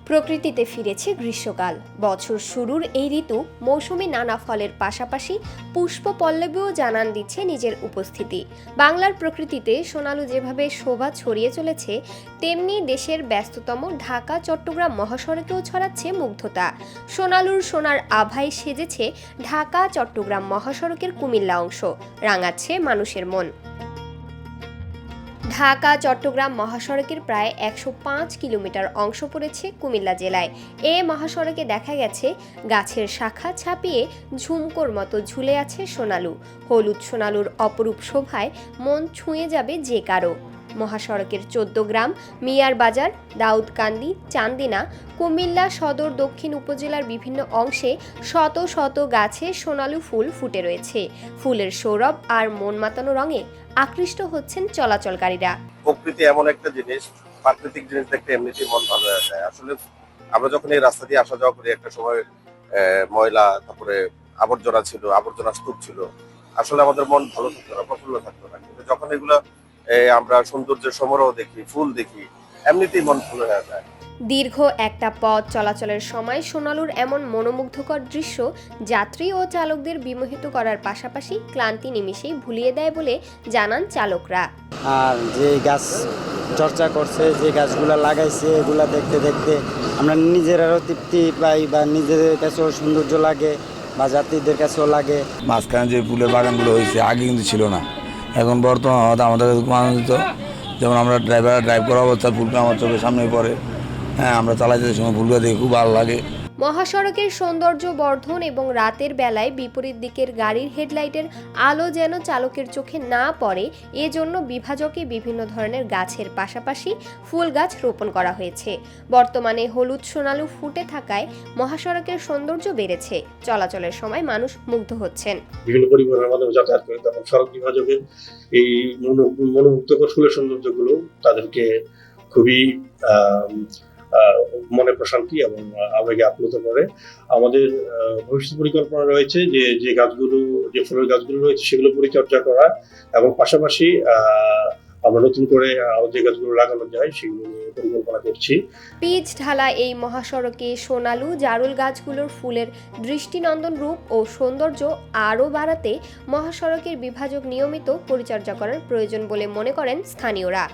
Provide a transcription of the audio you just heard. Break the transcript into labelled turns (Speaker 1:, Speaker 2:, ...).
Speaker 1: প্রকৃতিতে ফিরেছে গ্রীষ্মকাল। বছর শুরুর এই ঋতু মৌসুমী নানা ফলের পাশাপাশি পুষ্প পল্লবেও জানান দিচ্ছে নিজের উপস্থিতি। বাংলার প্রকৃতিতে সোনালু যেভাবে শোভা ছড়িয়ে চলেছে, তেমনি দেশের ব্যস্ততম ঢাকা চট্টগ্রাম মহাসড়কেও ছড়াচ্ছে মুগ্ধতা। সোনালুর সোনার আভায় সেজেছে ঢাকা চট্টগ্রাম মহাসড়কের কুমিল্লা অংশ, রাঙাচ্ছে মানুষের মন। ঢাকা চট্টগ্রাম মহাসড়কের প্রায় ১০৫ কিলোমিটার অংশ পড়েছে কুমিল্লা জেলায়। এ মহাসড়কে দেখা গেছে গাছের শাখা ছাপিয়ে ঝুমকোর মতো ঝুলে আছে সোনালু। হলুদ সোনালুর অপরূপ শোভায় মন ছুঁয়ে যাবে যে কারো। মহাসড়কের ১৪ গ্রাম, মিয়ার বাজার, দাউদকান্দি, চান্দিনা, কুমিল্লা সদর দক্ষিণ উপজেলার বিভিন্ন অংশে শত শত গাছে সোনালু ফুল ফুটে রয়েছে। ফুলের সৌরভ আর মন মাতানো রঙে আকৃষ্ট হচ্ছেন চলাচলকারীরা।
Speaker 2: প্রকৃতি এমন একটা জিনিস, প্রাকৃতিক জিনিস দেখতে এমনিতেই মন ভালো হয়ে যায়। আসলে আমরা যখন এই রাস্তা দিয়ে আসা যাওয়া করি, একটা সময় ময়লা, তারপরে আবর্জনা ছিল, আবর্জনা স্তূপ ছিল, আসলে আমাদের মন ভালো থাকতো না, প্রফুল্ল থাকতো না। কিন্তু যখন এগুলো আমরা সৌন্দর্যের সমারোহ দেখি, ফুল দেখি, এমনিতেই মন ভালো হয়ে যায়।
Speaker 1: দীর্ঘ একটা পথ চলাচলের সময় সোনালুর এমন মনোমুগ্ধকর দৃশ্য যাত্রী ও চালকদের বিমোহিত করার পাশাপাশি ক্লান্তি নিমিষেই ভুলিয়ে দেয় বলে জানান চালকরা।
Speaker 3: আর যে গাছ চর্চা করছে, যে গাছগুলা লাগাইছে, এগুলা দেখতে দেখতে আমরা নিজেরাও তৃপ্তি পাই বা নিজেদের কাছেও সৌন্দর্য লাগে বা যাত্রীদের কাছেও লাগে।
Speaker 4: মাঝখানে যে ফুলের বাগানগুলো হয়েছে আগে কিন্তু ছিল না, এখন বর্তমান আমাদের খুব আনন্দিত। যেমন আমরা ড্রাইভ করা অবস্থায় ফুলটা আমার চোখের সামনে পড়ে, আমরা চালাইতে সময় ফুলটা দেখে খুব ভালো লাগে।
Speaker 1: মহাসড়কের সৌন্দর্য বর্ধন এবং রাতের বেলায় বিপরীত দিকের গাড়ির হেডলাইটের আলো যেন চালকের চোখে না পড়ে, এজন্য বিভাজকে বিভিন্ন ধরনের গাছের পাশাপাশি ফুল গাছ রোপণ করা হয়েছে। বর্তমানে হলুদ সোনালু ফুটে থাকায় মহাসড়কের সৌন্দর্য বেড়েছে। চলাচলের সময় মানুষ মুগ্ধ হচ্ছেন।
Speaker 5: বিভিন্ন পরিবহনের মাধ্যমে যাতায়াত করে, তখন সড়ক বিভাজকে এই মনোমুগ্ধকর ফুলের সৌন্দর্যগুলো তাদেরকে খুবই মনে প্রশান্তি এবং আবেগে আপ্লুত করে। আমাদের ভবিষ্যৎ পরিকল্পনা রয়েছে যে গাছগুলো, যে ফুলের গাছগুলো রয়েছে সেগুলো পরিচর্যা করা, এবং পাশাপাশি আমরা নতুন করে যে গাছগুলো লাগানো যায় সেগুলো নিয়ে পরিকল্পনা করছি।
Speaker 1: পিচ ঢালা এই মহাসড়কে সোনালু জারুল গাছগুলোর ফুলের দৃষ্টিনন্দন রূপ ও সৌন্দর্য আরও বাড়াতে মহাসড়কের বিভাজক নিয়মিত পরিচর্যা করার প্রয়োজন বলে মনে করেন স্থানীয়রা।